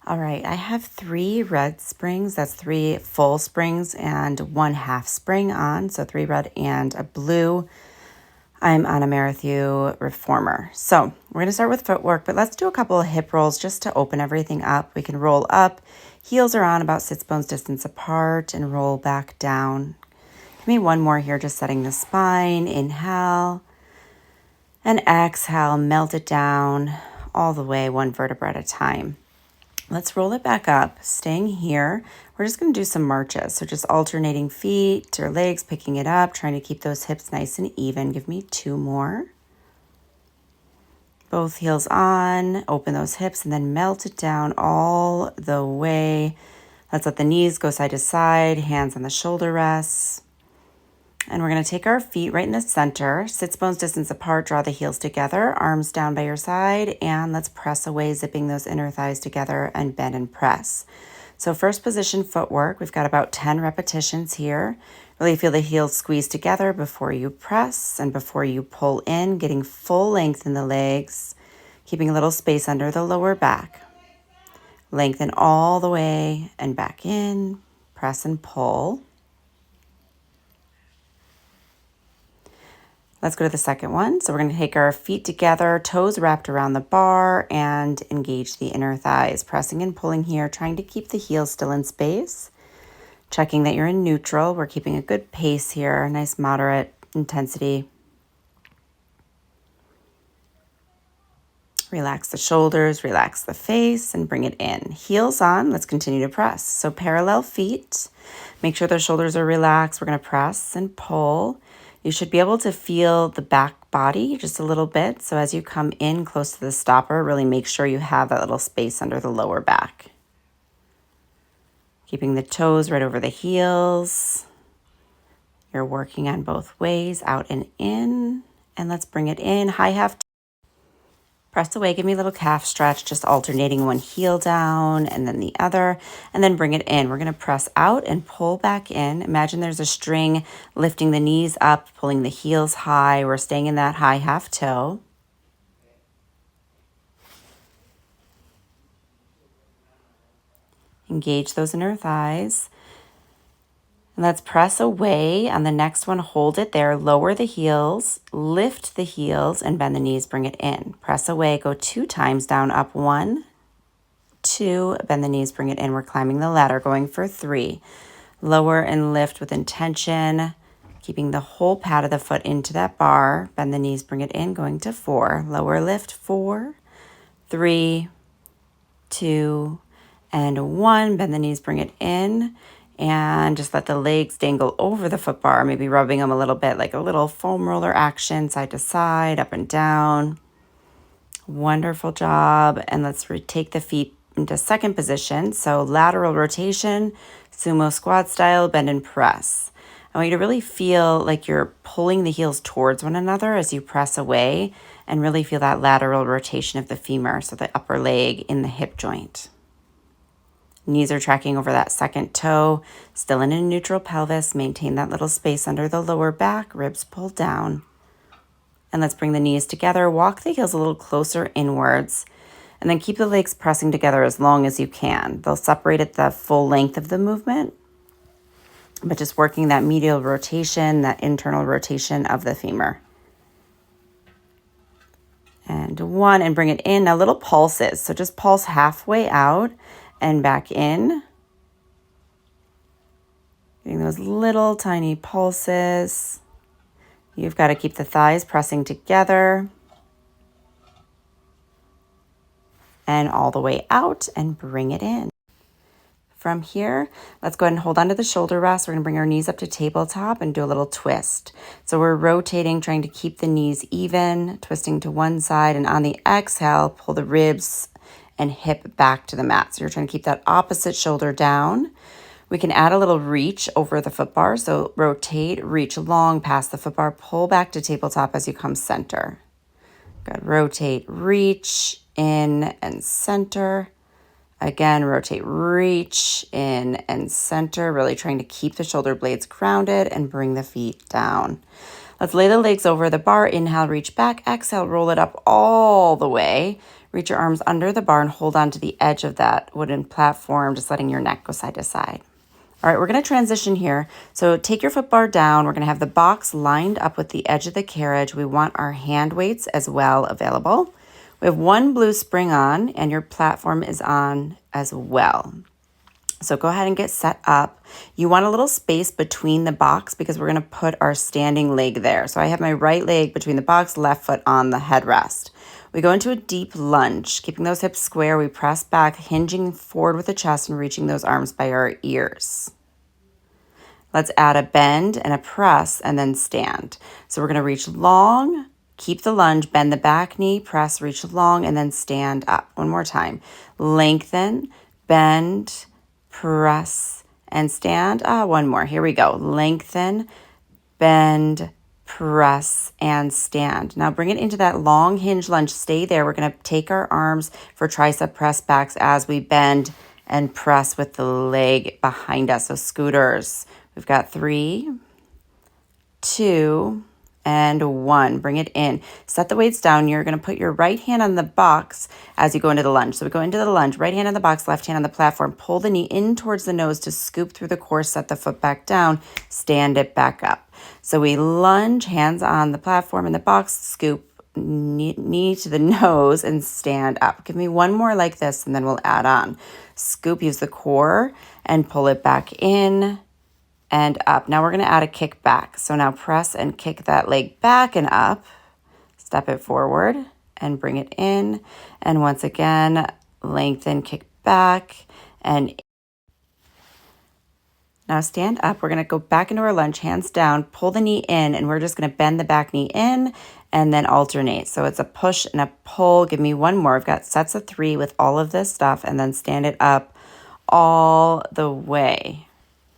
All right, I have 3 red springs. That's 3 full springs and 1 half spring on. So 3 red and a blue. I'm on a Marathon reformer. So we're going to start with footwork, but let's do a couple of hip rolls just to open everything up. We can roll up. Heels are on about sits bones distance apart and roll back down. Give me one more here, just setting the spine. Inhale and exhale, melt it down all the way, one vertebra at a time. Let's roll it back up, staying here. We're just going to do some marches. So just alternating feet or legs, picking it up, trying to keep those hips nice and even. Give me 2 more. Both heels on, open those hips, and then melt it down all the way. Let's let the knees go side to side, hands on the shoulder rests. And we're going to take our feet right in the center, sits bones distance apart, draw the heels together, arms down by your side, and let's press away, zipping those inner thighs together and bend and press. So first position footwork, we've got about 10 repetitions here. Really feel the heels squeeze together before you press and before you pull in, getting full length in the legs, keeping a little space under the lower back. Lengthen all the way and back in, press and pull. Let's go to the second one. So we're going to take our feet together, toes wrapped around the bar, and engage the inner thighs. Pressing and pulling here, trying to keep the heels still in space. Checking that you're in neutral. We're keeping a good pace here, nice moderate intensity. Relax the shoulders, relax the face, and bring it in. Heels on, let's continue to press. So parallel feet. Make sure the shoulders are relaxed. We're going to press and pull. You should be able to feel the back body just a little bit. So as you come in close to the stopper, really make sure you have that little space under the lower back. Keeping the toes right over the heels. You're working on both ways, out and in. And let's bring it in. High half. Press away, give me a little calf stretch, just alternating one heel down and then the other, and then bring it in. We're gonna press out and pull back in. Imagine there's a string lifting the knees up, pulling the heels high. We're staying in that high half toe. Engage those inner thighs. And let's press away on the next one. Hold it there. Lower the heels, lift the heels, and bend the knees. Bring it in. Press away. Go 2 times down, up 1, 2. Bend the knees. Bring it in. We're climbing the ladder. Going for 3. Lower and lift with intention. Keeping the whole pad of the foot into that bar. Bend the knees. Bring it in. Going to 4. Lower lift. 4, 3, 2, and 1. Bend the knees. Bring it in. And just let the legs dangle over the foot bar, maybe rubbing them a little bit like a little foam roller action, side to side, up and down. Wonderful job. And let's take the feet into second position. So lateral rotation, sumo squat style, bend and press. I want you to really feel like you're pulling the heels towards one another as you press away and really feel that lateral rotation of the femur, so the upper leg in the hip joint. Knees are tracking over that second toe, still in a neutral pelvis. Maintain that little space under the lower back, ribs pull down. And let's bring the knees together. Walk the heels a little closer inwards. And then keep the legs pressing together as long as you can. They'll separate at the full length of the movement, but just working that medial rotation, that internal rotation of the femur. And 1, and bring it in. Now little pulses. So just pulse halfway out and back in. Getting those little tiny pulses. You've got to keep the thighs pressing together. And all the way out and bring it in. From here, let's go ahead and hold on to the shoulder rest. We're going to bring our knees up to tabletop and do a little twist. So we're rotating, trying to keep the knees even, twisting to one side, and on the exhale, pull the ribs and hip back to the mat. So you're trying to keep that opposite shoulder down. We can add a little reach over the foot bar. So rotate, reach long past the foot bar, pull back to tabletop as you come center. Good. Rotate, reach, in and center. Again, rotate, reach, in and center. Really trying to keep the shoulder blades grounded and bring the feet down. Let's lay the legs over the bar. Inhale, reach back. Exhale, roll it up all the way. Reach your arms under the bar and hold on to the edge of that wooden platform, just letting your neck go side to side. All right, we're going to transition here. So take your foot bar down. We're going to have the box lined up with the edge of the carriage. We want our hand weights as well available. We have one blue spring on, and your platform is on as well. So go ahead and get set up. You want a little space between the box because we're going to put our standing leg there. So I have my right leg between the box, left foot on the headrest. We go into a deep lunge, keeping those hips square. We press back, hinging forward with the chest and reaching those arms by our ears. Let's add a bend and a press and then stand. So we're going to reach long, keep the lunge, bend the back knee, press, reach long, and then stand up. One more time. Lengthen, bend, press, and stand. One more. Here we go. Lengthen, bend, press, and stand. Now bring it into that long hinge lunge. Stay there. We're going to take our arms for tricep press backs as we bend and press with the leg behind us. So scooters. We've got 3, 2, and 1. Bring it in. Set the weights down. You're going to put your right hand on the box as you go into the lunge. So we go into the lunge. Right hand on the box, left hand on the platform. Pull the knee in towards the nose to scoop through the core. Set the foot back down. Stand it back up. So we lunge, hands on the platform in the box, scoop, knee to the nose, and stand up. Give me one more like this, and then we'll add on. Scoop, use the core, and pull it back in and up. Now we're going to add a kick back. So now press and kick that leg back and up. Step it forward and bring it in. And once again, lengthen, kick back, and now stand up. We're going to go back into our lunge, hands down, pull the knee in, and we're just going to bend the back knee in and then alternate. So it's a push and a pull. Give me one more. I've got sets of 3 with all of this stuff, and then stand it up all the way.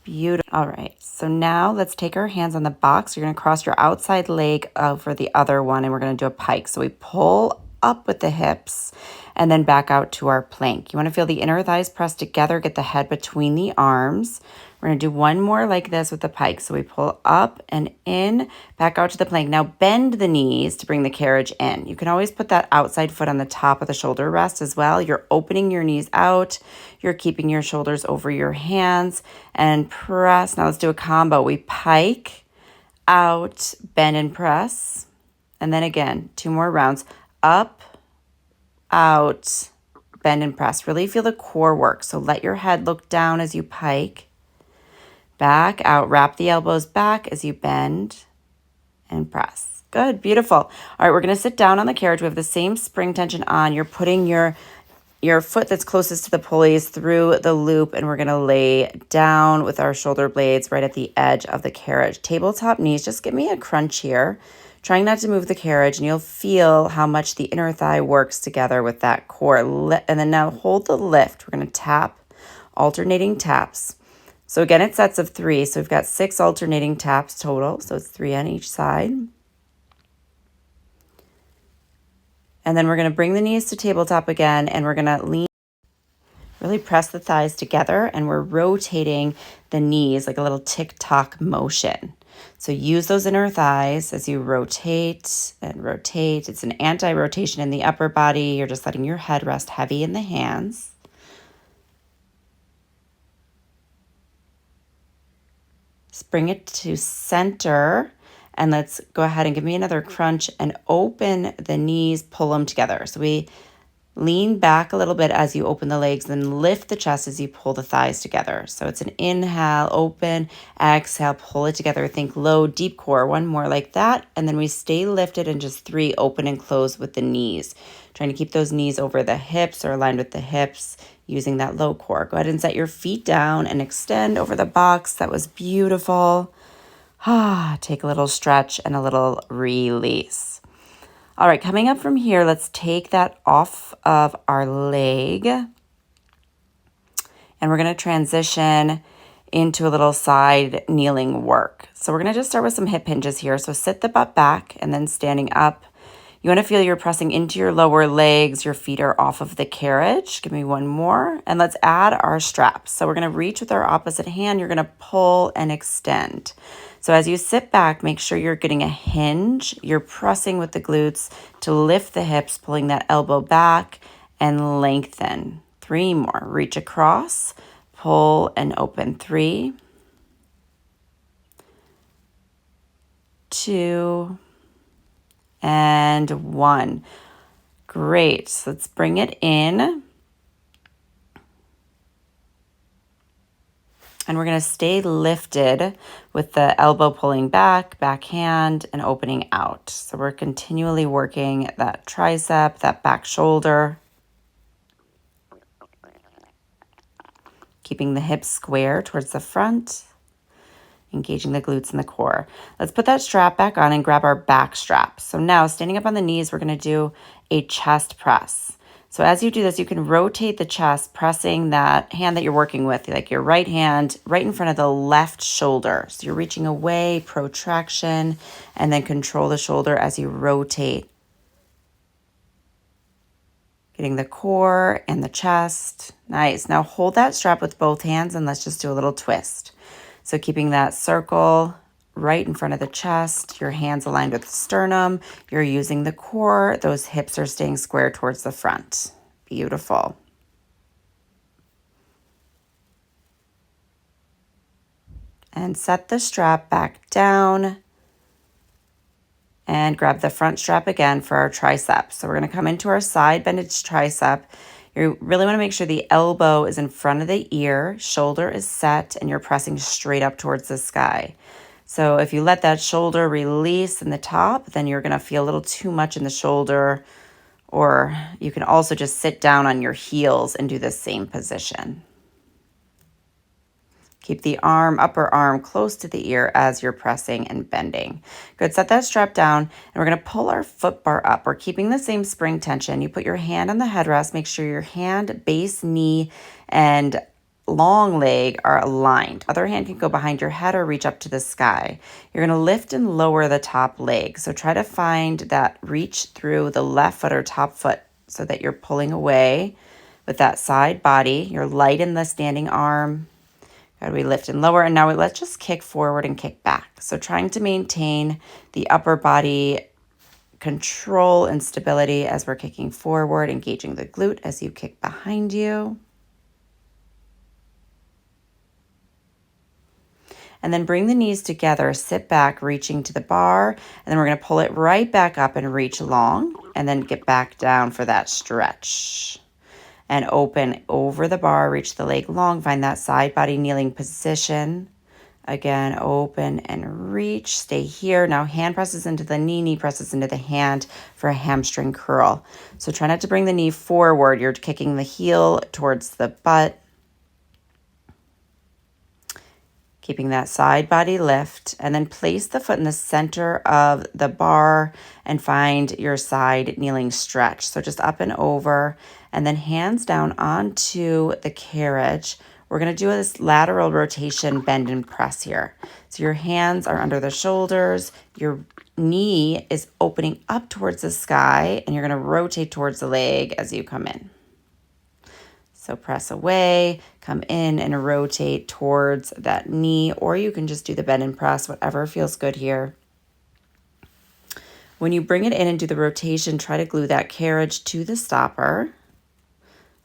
Beautiful. All right, so now let's take our hands on the box. You're going to cross your outside leg over the other one, and we're going to do a pike. So we pull up with the hips and then back out to our plank. You want to feel the inner thighs pressed together, get the head between the arms. We're going to do one more like this with the pike. So we pull up and in, back out to the plank. Now bend the knees to bring the carriage in. You can always put that outside foot on the top of the shoulder rest as well. You're opening your knees out. You're keeping your shoulders over your hands and press. Now let's do a combo. We pike, out, bend and press. And then again, 2 more rounds. Up, out, bend and press. Really feel the core work. So let your head look down as you pike. Back, out, wrap the elbows back as you bend and press. Good, beautiful. All right, we're going to sit down on the carriage. We have the same spring tension on. You're putting your foot that's closest to the pulleys through the loop, and we're going to lay down with our shoulder blades right at the edge of the carriage. Tabletop knees, just give me a crunch here. Trying not to move the carriage, and you'll feel how much the inner thigh works together with that core. And then now hold the lift. We're going to tap, alternating taps. So again, it's sets of 3. So we've got 6 alternating taps total. So it's 3 on each side. And then we're going to bring the knees to tabletop again, and we're going to lean, really press the thighs together, and we're rotating the knees like a little tick-tock motion. So use those inner thighs as you rotate and rotate. It's an anti-rotation in the upper body. You're just letting your head rest heavy in the hands. Just bring it to center, and let's go ahead and give me another crunch and open the knees, pull them together. So we lean back a little bit as you open the legs, then lift the chest as you pull the thighs together. So it's an inhale, open, exhale, pull it together. Think low, deep core. One more like that. And then we stay lifted, and just 3, open and close with the knees. Trying to keep those knees over the hips or aligned with the hips using that low core. Go ahead and set your feet down and extend over the box. That was beautiful. Take a little stretch and a little release. All right, coming up from here, let's take that off of our leg. And we're going to transition into a little side kneeling work. So we're going to just start with some hip hinges here. So sit the butt back and then standing up. You want to feel you're pressing into your lower legs. Your feet are off of the carriage. Give me one more. And let's add our straps. So we're going to reach with our opposite hand. You're going to pull and extend. So as you sit back, make sure you're getting a hinge. You're pressing with the glutes to lift the hips, pulling that elbow back and lengthen. 3 more. Reach across, pull and open. 3, 2, and 1. Great. So let's bring it in. And we're going to stay lifted with the elbow pulling back, backhand, and opening out. So we're continually working that tricep, that back shoulder. Keeping the hips square towards the front. Engaging the glutes and the core. Let's put that strap back on and grab our back strap. So now standing up on the knees, we're going to do a chest press. So as you do this, you can rotate the chest, pressing that hand that you're working with, like your right hand, right in front of the left shoulder. So you're reaching away, protraction, and then control the shoulder as you rotate. Getting the core and the chest. Nice. Now hold that strap with both hands and let's just do a little twist. So keeping that circle right in front of the chest, your hands aligned with the sternum, you're using the core, those hips are staying square towards the front. Beautiful. And set the strap back down and grab the front strap again for our tricep. So we're going to come into our side bended tricep. You really want to make sure the elbow is in front of the ear, shoulder is set, and you're pressing straight up towards the sky. So if you let that shoulder release in the top, then you're going to feel a little too much in the shoulder, or you can also just sit down on your heels and do the same position. Keep the upper arm close to the ear as you're pressing and bending. Good, set that strap down, and we're gonna pull our foot bar up. We're keeping the same spring tension. You put your hand on the headrest, make sure your hand, base, knee, and long leg are aligned. Other hand can go behind your head or reach up to the sky. You're gonna lift and lower the top leg. So try to find that reach through the left foot or top foot so that you're pulling away with that side body. You're light in the standing arm. We lift and lower, and now let's just kick forward and kick back. So trying to maintain the upper body control and stability as we're kicking forward, engaging the glute as you kick behind you. And then bring the knees together, sit back, reaching to the bar, and then we're going to pull it right back up and reach long, and then get back down for that stretch. And open over the bar, reach the leg long, find that side body kneeling position. Again, open and reach, stay here. Now hand presses into the knee presses into the hand for a hamstring curl. So try not to bring the knee forward. You're kicking the heel towards the butt. Keeping that side body lift, and then place the foot in the center of the bar and find your side kneeling stretch. So just up and over, and then hands down onto the carriage. We're going to do this lateral rotation bend and press here. So your hands are under the shoulders, your knee is opening up towards the sky, and you're going to rotate towards the leg as you come in. So press away, come in and rotate towards that knee, or you can just do the bend and press, whatever feels good here. When you bring it in and do the rotation, try to glue that carriage to the stopper,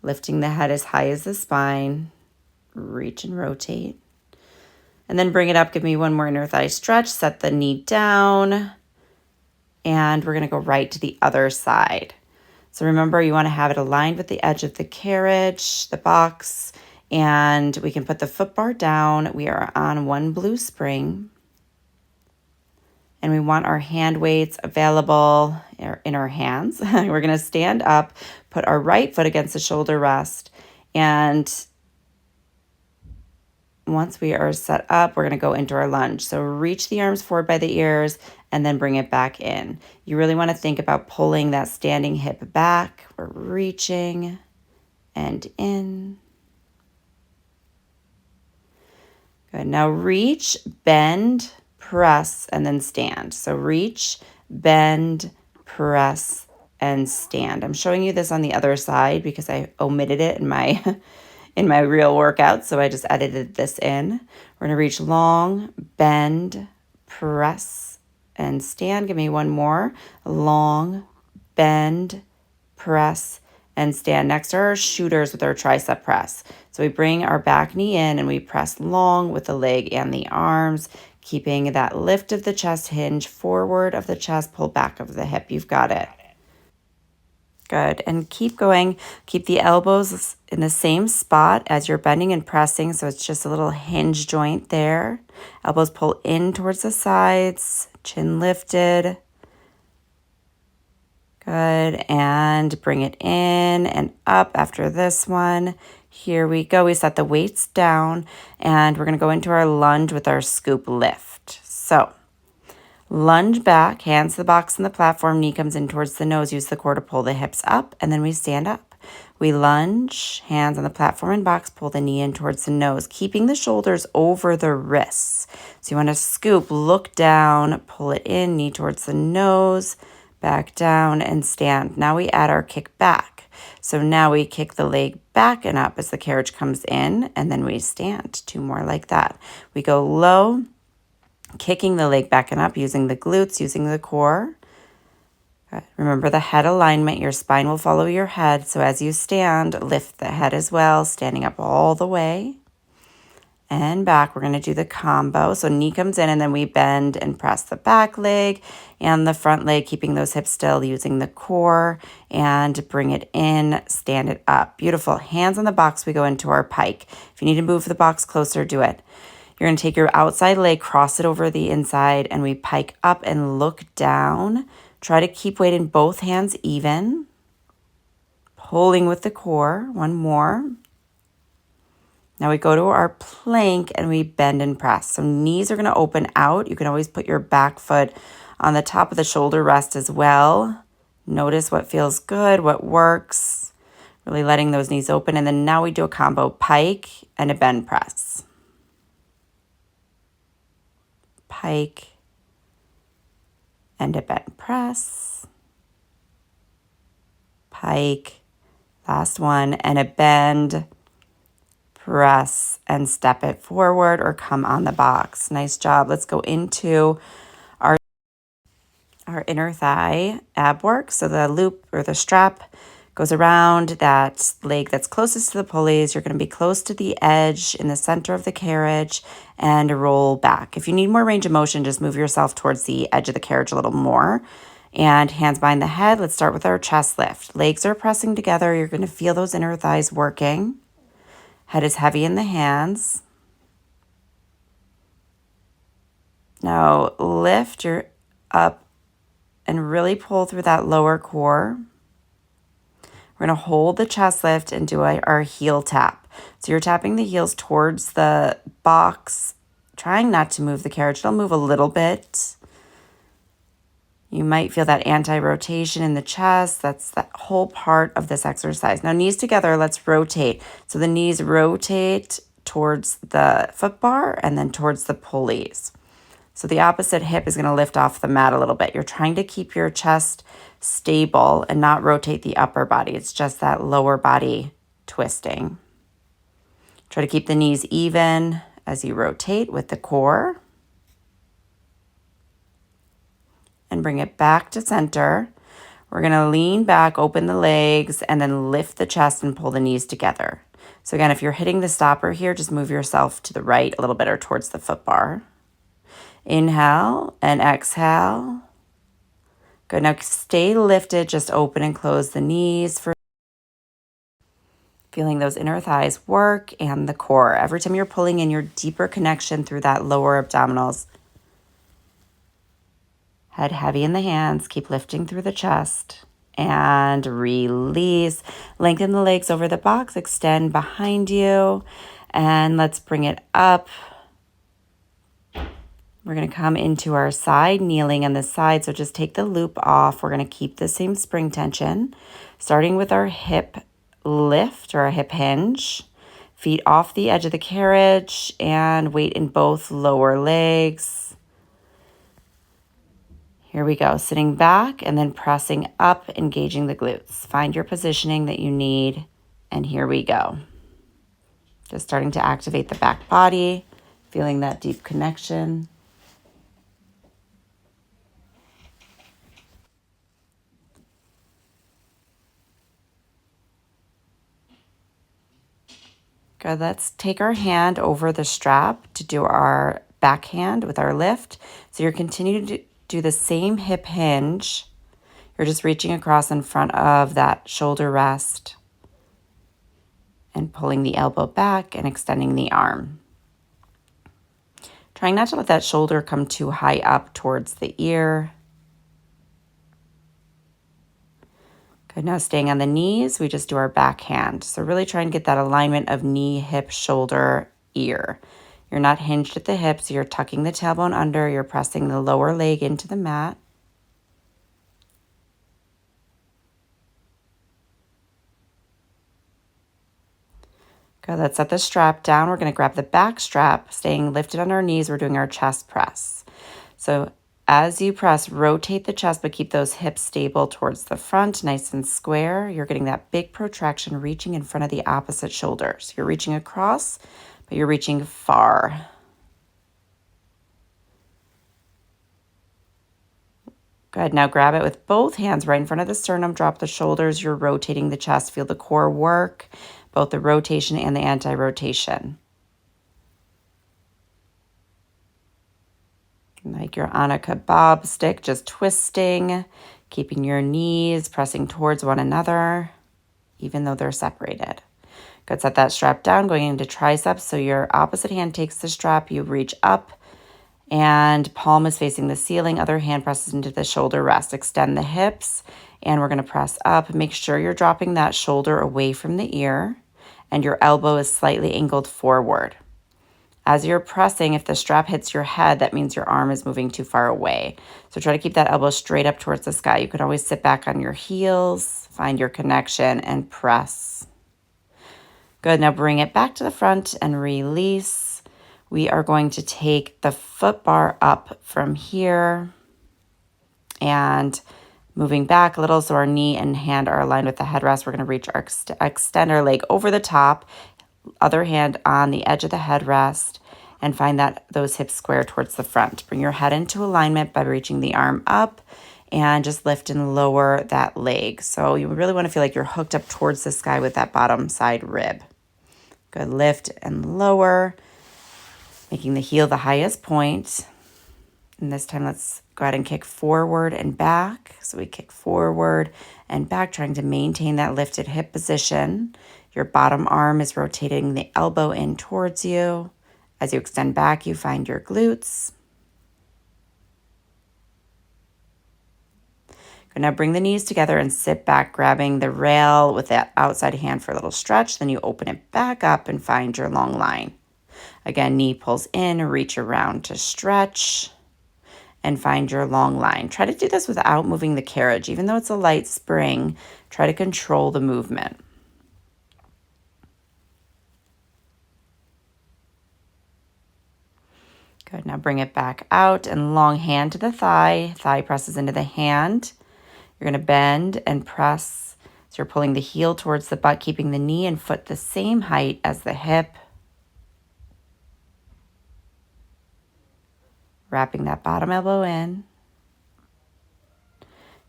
lifting the head as high as the spine, reach and rotate. And then bring it up, give me one more inner thigh stretch, set the knee down, and we're gonna go right to the other side. So remember, you want to have it aligned with the edge of the carriage, the box, and we can put the foot bar down. We are on one blue spring, and we want our hand weights available in our hands. We're going to stand up, put our right foot against the shoulder rest, and once we are set up, we're going to go into our lunge. So reach the arms forward by the ears and then bring it back in. You really want to think about pulling that standing hip back. We're reaching and in. Good. Now reach, bend, press, and then stand. So reach, bend, press, and stand. I'm showing you this on the other side because I omitted it in my in my real workout, so I just edited this in. We're going to reach long, bend, press, and stand. Give me one more. Long, bend, press, and stand. Next are our shooters with our tricep press. So we bring our back knee in and we press long with the leg and the arms, keeping that lift of the chest, hinge forward of the chest, pull back of the hip. You've got it. Good. And keep going. Keep the elbows in the same spot as you're bending and pressing. So it's just a little hinge joint there. Elbows pull in towards the sides, chin lifted. Good. And bring it in and up after this one. Here we go. We set the weights down and we're going to go into our lunge with our scoop lift. So lunge back, hands to the box and the platform, knee comes in towards the nose, use the core to pull the hips up, and then we stand up. We lunge, hands on the platform and box, pull the knee in towards the nose, keeping the shoulders over the wrists. So you want to scoop, look down, pull it in, knee towards the nose, back down, and stand. Now we add our kick back. So now we kick the leg back and up as the carriage comes in, and then we stand. 2 more like that. We go low, kicking the leg back and up, using the glutes, using the core. Remember the head alignment. Your spine will follow your head. So as you stand, lift the head as well, standing up all the way. And back, we're going to do the combo. So knee comes in and then we bend and press the back leg and the front leg, keeping those hips still, using the core, and bring it in, stand it up. Beautiful. Hands on the box, we go into our pike. If you need to move the box closer, do it. You're going to take your outside leg, cross it over the inside, and we pike up and look down. Try to keep weight in both hands even. Pulling with the core. One more. Now we go to our plank and we bend and press. So knees are going to open out. You can always put your back foot on the top of the shoulder rest as well. Notice what feels good, what works. Really letting those knees open. And then now we do a combo pike and a bend press. Pike and a bend press. Pike. Last one. And a bend, press, and step it forward or come on the box. Nice job. Let's go into our inner thigh ab work. So the loop or the strap goes around that leg that's closest to the pulleys. You're going to be close to the edge in the center of the carriage and roll back. If you need more range of motion, just move yourself towards the edge of the carriage a little more. And hands behind the head. Let's start with our chest lift. Legs are pressing together. You're going to feel those inner thighs working. Head is heavy in the hands. Now lift your up and really pull through that lower core. We're going to hold the chest lift and do our heel tap. So you're tapping the heels towards the box, trying not to move the carriage. It'll move a little bit. You might feel that anti-rotation in the chest. That's that whole part of this exercise. Now knees together, let's rotate. So the knees rotate towards the foot bar and then towards the pulleys. So the opposite hip is going to lift off the mat a little bit. You're trying to keep your chest stable and not rotate the upper body. It's just that lower body twisting. Try to keep the knees even as you rotate with the core. And bring it back to center. We're going to lean back, open the legs, and then lift the chest and pull the knees together. So again, if you're hitting the stopper here, just move yourself to the right a little bit or towards the foot bar. Inhale and exhale. Good. Now stay lifted. Just open and close the knees for feeling those inner thighs work and the core. Every time you're pulling in your deeper connection through that lower abdominals. Head heavy in the hands. Keep lifting through the chest. And release. Lengthen the legs over the box. Extend behind you. And let's bring it up. We're going to come into our side, kneeling on the side. So just take the loop off. We're going to keep the same spring tension. Starting with our hip lift or our hip hinge. Feet off the edge of the carriage and weight in both lower legs. Here we go, sitting back and then pressing up, engaging the glutes. Find your positioning that you need, and here we go. Just starting to activate the back body, feeling that deep connection. Good, let's take our hand over the strap to do our backhand with our lift. So you're continuing to do the same hip hinge. You're just reaching across in front of that shoulder rest and pulling the elbow back and extending the arm. Trying not to let that shoulder come too high up towards the ear. Good, now staying on the knees, we just do our backhand. So really try and get that alignment of knee, hip, shoulder, ear. You're not hinged at the hips, you're tucking the tailbone under, you're pressing the lower leg into the mat. Good, let's set the strap down. We're gonna grab the back strap, staying lifted on our knees, we're doing our chest press. So as you press, rotate the chest, but keep those hips stable towards the front, nice and square. You're getting that big protraction, reaching in front of the opposite shoulder. So you're reaching across, but you're reaching far. Good, now grab it with both hands right in front of the sternum, drop the shoulders, you're rotating the chest. Feel the core work, both the rotation and the anti-rotation. Like you're on a kebab stick, just twisting, keeping your knees pressing towards one another, even though they're separated. Good, set that strap down, going into triceps. So your opposite hand takes the strap, you reach up, and palm is facing the ceiling, other hand presses into the shoulder rest. Extend the hips, and we're gonna press up. Make sure you're dropping that shoulder away from the ear, and your elbow is slightly angled forward. As you're pressing, if the strap hits your head, that means your arm is moving too far away. So try to keep that elbow straight up towards the sky. You can always sit back on your heels, find your connection, and press. Good, now bring it back to the front and release. We are going to take the foot bar up from here and moving back a little so our knee and hand are aligned with the headrest. We're going to extend our leg over the top, other hand on the edge of the headrest, and find that those hips square towards the front. Bring your head into alignment by reaching the arm up and just lift and lower that leg. So you really want to feel like you're hooked up towards the sky with that bottom side rib. Good, lift and lower, making the heel the highest point. And this time let's go ahead and kick forward and back. So we kick forward and back, trying to maintain that lifted hip position. Your bottom arm is rotating the elbow in towards you. As you extend back, you find your glutes. Good, now bring the knees together and sit back, grabbing the rail with that outside hand for a little stretch. Then you open it back up and find your long line. Again, knee pulls in, reach around to stretch and find your long line. Try to do this without moving the carriage. Even though it's a light spring, try to control the movement. Good, now bring it back out and long hand to the thigh. Thigh presses into the hand. You're gonna bend and press. So you're pulling the heel towards the butt, keeping the knee and foot the same height as the hip. Wrapping that bottom elbow in.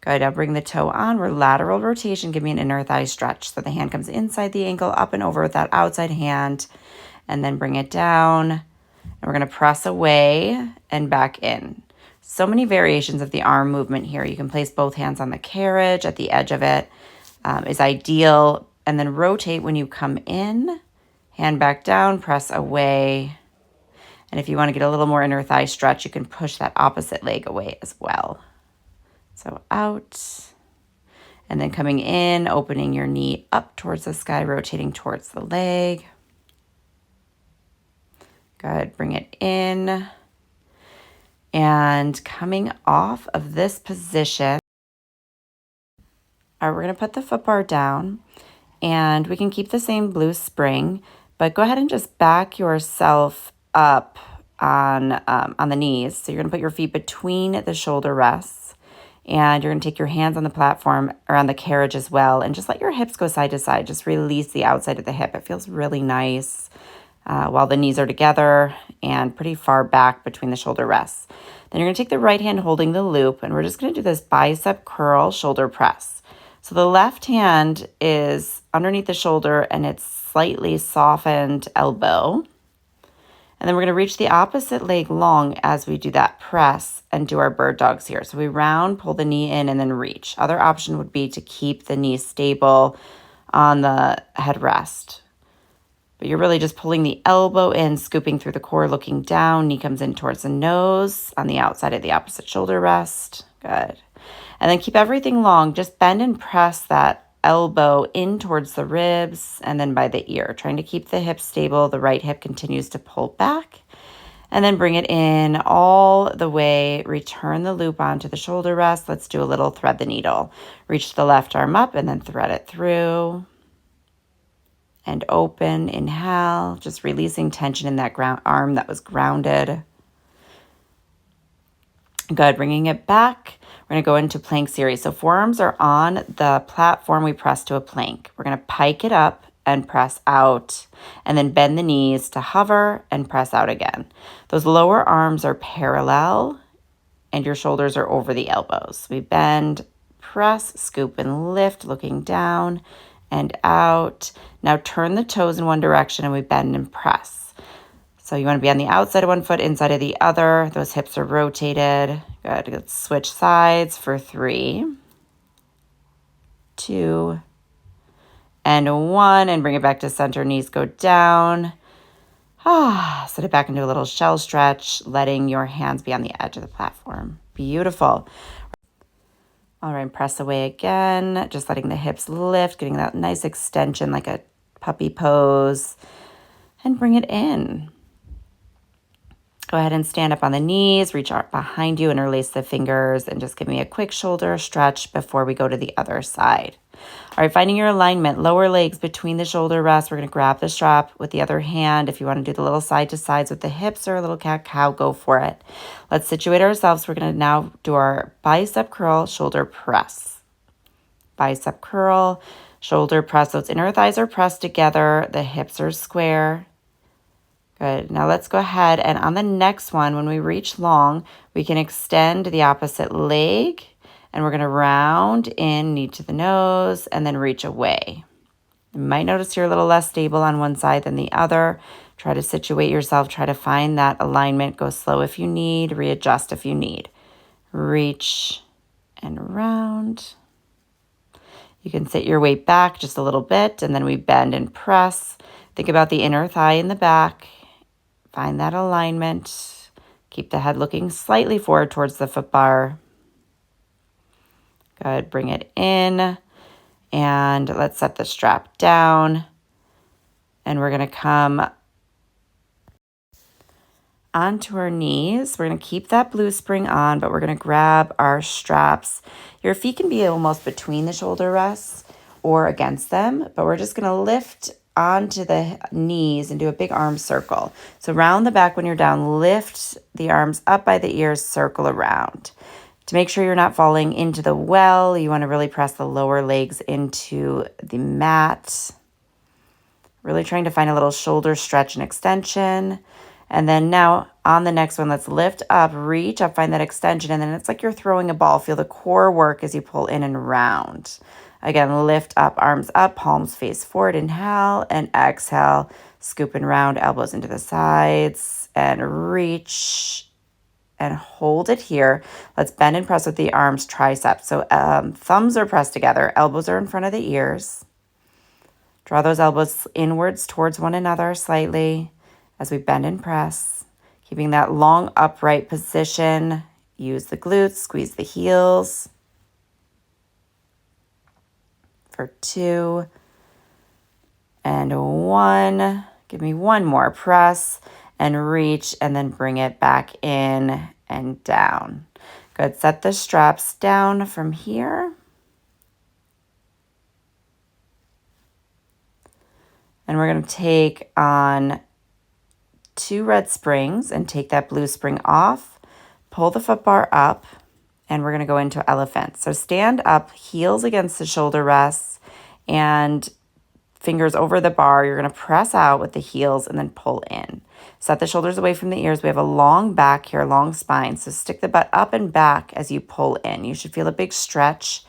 Good, now bring the toe on. We're lateral rotation. Give me an inner thigh stretch. So the hand comes inside the ankle, up and over with that outside hand, and then bring it down. And we're gonna press away and back in. So many variations of the arm movement here. You can place both hands on the carriage at the edge of it is ideal. And then rotate when you come in, hand back down, press away. And if you want to get a little more inner thigh stretch, you can push that opposite leg away as well. So out, and then coming in, opening your knee up towards the sky, rotating towards the leg. Good, bring it in. And coming off of this position, all right, we're gonna put the foot bar down and we can keep the same blue spring, but go ahead and just back yourself up on the knees. So you're gonna put your feet between the shoulder rests And you're going to take your hands on the platform or on the carriage as well, and just let your hips go side to side. Just release the outside of the hip. It feels really nice while the knees are together and pretty far back between the shoulder rests. Then you're going to take the right hand holding the loop, and we're just going to do this bicep curl shoulder press. So the left hand is underneath the shoulder and it's slightly softened elbow. And then we're going to reach the opposite leg long as we do that press and do our bird dogs here. So we round, pull the knee in, and then reach. Other option would be to keep the knee stable on the headrest. But you're really just pulling the elbow in, scooping through the core, looking down. Knee comes in towards the nose on the outside of the opposite shoulder rest. Good. And then keep everything long. Just bend and press that elbow in towards the ribs and then by the ear, trying to keep the hip stable. The right hip continues to pull back, and then bring it in all the way. Return the loop onto the shoulder rest. Let's do a little thread the needle. Reach the left arm up and then thread it through and open. Inhale, just releasing tension in that arm that was grounded. Good. Bringing it back. We're going to go into plank series. So forearms are on the platform. We press to a plank. We're going to pike it up and press out, and then bend the knees to hover and press out again. Those lower arms are parallel and your shoulders are over the elbows. We bend, press, scoop, and lift, looking down and out. Now turn the toes in one direction and we bend and press. So you want to be on the outside of one foot, inside of the other. Those hips are rotated. Good. Let's switch sides for 3, 2, and 1. And bring it back to center. Knees go down. Set it back into a little shell stretch, letting your hands be on the edge of the platform. Beautiful. All right, press away again. Just letting the hips lift, getting that nice extension like a puppy pose. And bring it in. Go ahead and stand up on the knees, reach out behind you, interlace the fingers, and just give me a quick shoulder stretch before we go to the other side. All right, finding your alignment, lower legs between the shoulder rests. We're going to grab the strap with the other hand. If you want to do the little side to sides with the hips or a little cat-cow, go for it. Let's situate ourselves. We're going to now do our bicep curl, shoulder press. Bicep curl, shoulder press. Those inner thighs are pressed together. The hips are square. Good. Now let's go ahead, and on the next one, when we reach long, we can extend the opposite leg, and we're going to round in, knee to the nose, and then reach away. You might notice you're a little less stable on one side than the other. Try to situate yourself. Try to find that alignment. Go slow if you need. Readjust if you need. Reach and round. You can sit your weight back just a little bit, and then we bend and press. Think about the inner thigh in the back. Find that alignment. Keep the head looking slightly forward towards the foot bar. Good. Bring it in. And let's set the strap down. And we're going to come onto our knees. We're going to keep that blue spring on, but we're going to grab our straps. Your feet can be almost between the shoulder rests or against them, but we're just going to lift onto the knees and do a big arm circle. So round the back when you're down, lift the arms up by the ears, circle around. To make sure you're not falling into the well, you want to really press the lower legs into the mat. Really trying to find a little shoulder stretch and extension. And then now on the next one, let's lift up, reach up, find that extension. And then it's like you're throwing a ball. Feel the core work as you pull in and round. Again, lift up, arms up, palms face forward. Inhale and exhale. Scoop and round, elbows into the sides. And reach and hold it here. Let's bend and press with the arms, triceps. So thumbs are pressed together. Elbows are in front of the ears. Draw those elbows inwards towards one another slightly as we bend and press. Keeping that long upright position. Use the glutes, squeeze the heels. For 2 and 1. Give me one more. Press and reach, and then bring it back in and down. Good. Set the straps down from here. And we're going to take on 2 red springs and take that blue spring off. Pull the foot bar up and we're going to go into elephant. So stand up, heels against the shoulder rests, and fingers over the bar. You're going to press out with the heels and then pull in. Set the shoulders away from the ears. We have a long back here, long spine. So stick the butt up and back as you pull in. You should feel a big stretch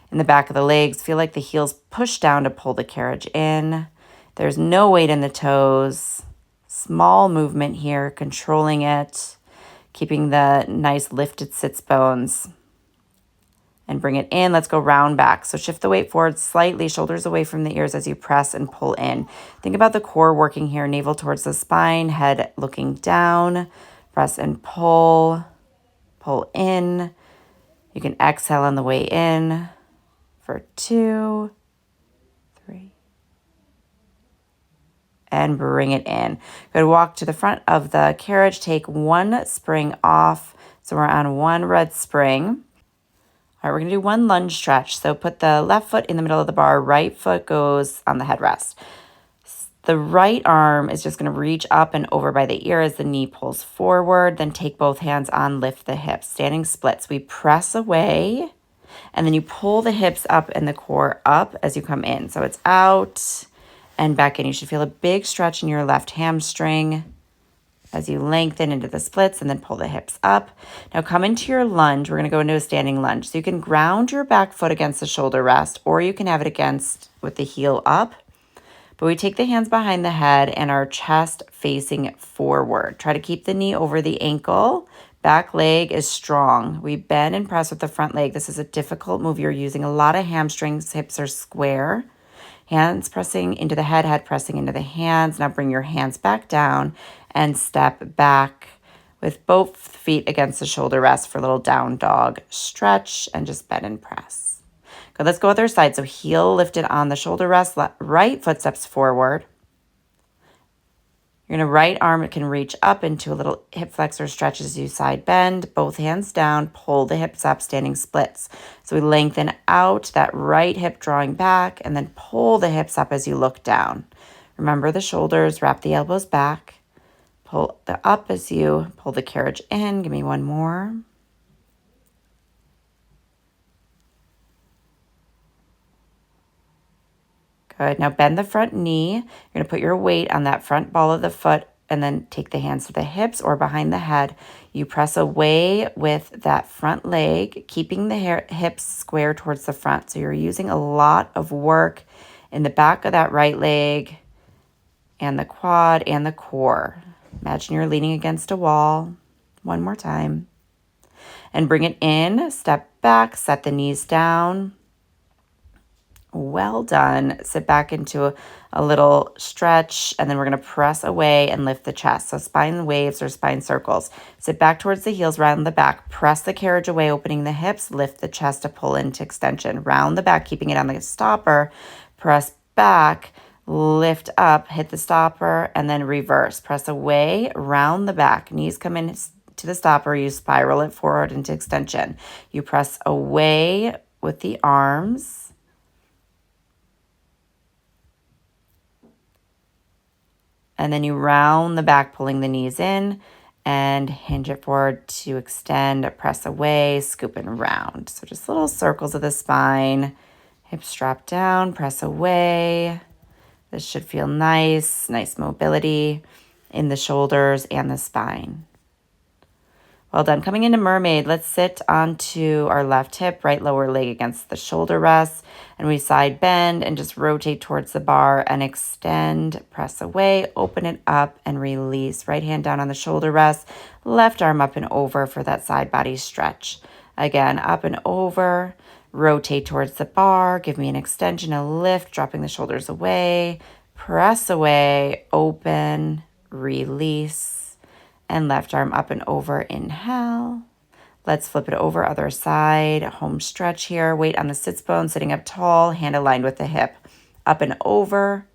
in the back of the legs. Feel like the heels push down to pull the carriage in. There's no weight in the toes. Small movement here, controlling it, keeping the nice lifted sits bones. And bring it in. Let's go round back. So shift the weight forward slightly, shoulders away from the ears as you press and pull in. Think about the core working here, navel towards the spine, head looking down. Press and pull in. You can exhale on the way in for 2, 3. And bring it in. Good. Walk to the front of the carriage. Take one spring off. So we're on one red spring. All right, we're going to do one lunge stretch. So put the left foot in the middle of the bar. Right foot goes on the headrest. The right arm is just going to reach up and over by the ear as the knee pulls forward. Then take both hands on, lift the hips. Standing splits. We press away, and then you pull the hips up and the core up as you come in. So it's out and back in. You should feel a big stretch in your left hamstring as you lengthen into the splits and then pull the hips up. Now come into your lunge. We're going to go into a standing lunge. So you can ground your back foot against the shoulder rest, or you can have it against with the heel up. But we take the hands behind the head and our chest facing forward. Try to keep the knee over the ankle. Back leg is strong. We bend and press with the front leg. This is a difficult move. You're using a lot of hamstrings. Hips are square. Hands pressing into the head pressing into the hands. Now bring your hands back down and step back with both feet against the shoulder rest for a little down dog stretch, and just bend and press. Good, let's go other side. So heel lifted on the shoulder rest, right foot steps forward. You're going to right arm can reach up into a little hip flexor stretch as you side bend, both hands down, pull the hips up, standing splits. So we lengthen out that right hip drawing back and then pull the hips up as you look down. Remember the shoulders, wrap the elbows back, pull the up as you pull the carriage in. Give me one more. Good. Now bend the front knee. You're going to put your weight on that front ball of the foot and then take the hands to the hips or behind the head. You press away with that front leg, keeping the hips square towards the front. So you're using a lot of work in the back of that right leg and the quad and the core. Imagine you're leaning against a wall. One more time. And bring it in. Step back. Set the knees down. Well done. Sit back into a little stretch, and then we're going to press away and lift the chest. So spine waves or spine circles. Sit back towards the heels, round the back. Press the carriage away, opening the hips. Lift the chest to pull into extension. Round the back, keeping it on the stopper. Press back, lift up, hit the stopper, and then reverse. Press away, round the back. Knees come in to the stopper. You spiral it forward into extension. You press away with the arms. And then you round the back, pulling the knees in and hinge it forward to extend, press away, scoop and round. So just little circles of the spine, hips drop down, press away. This should feel nice mobility in the shoulders and the spine. Well done. Coming into mermaid, let's sit onto our left hip, right lower leg against the shoulder rest, and we side bend and just rotate towards the bar and extend, press away, open it up and release. Right hand down on the shoulder rest, left arm up and over for that side body stretch. Again, up and over, rotate towards the bar, give me an extension, a lift, dropping the shoulders away, press away, open, release. And left arm up and over, inhale. Let's flip it over, other side, home stretch here. Weight on the sits bone, sitting up tall, hand aligned with the hip. Up and over,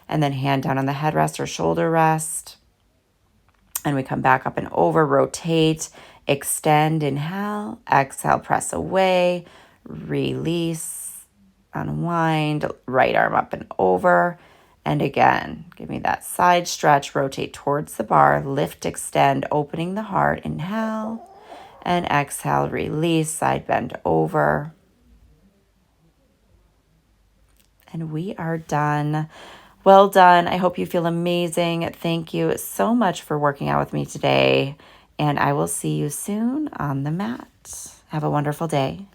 and then hand down on the headrest or shoulder rest. And we come back up and over, rotate, extend, inhale, exhale, press away, release, unwind, right arm up and over. And again, give me that side stretch, rotate towards the bar, lift, extend, opening the heart, inhale, And exhale, release, side bend over. And we are done. Well done. I hope you feel amazing. Thank you so much for working out with me today. And I will see you soon on the mat. Have a wonderful day.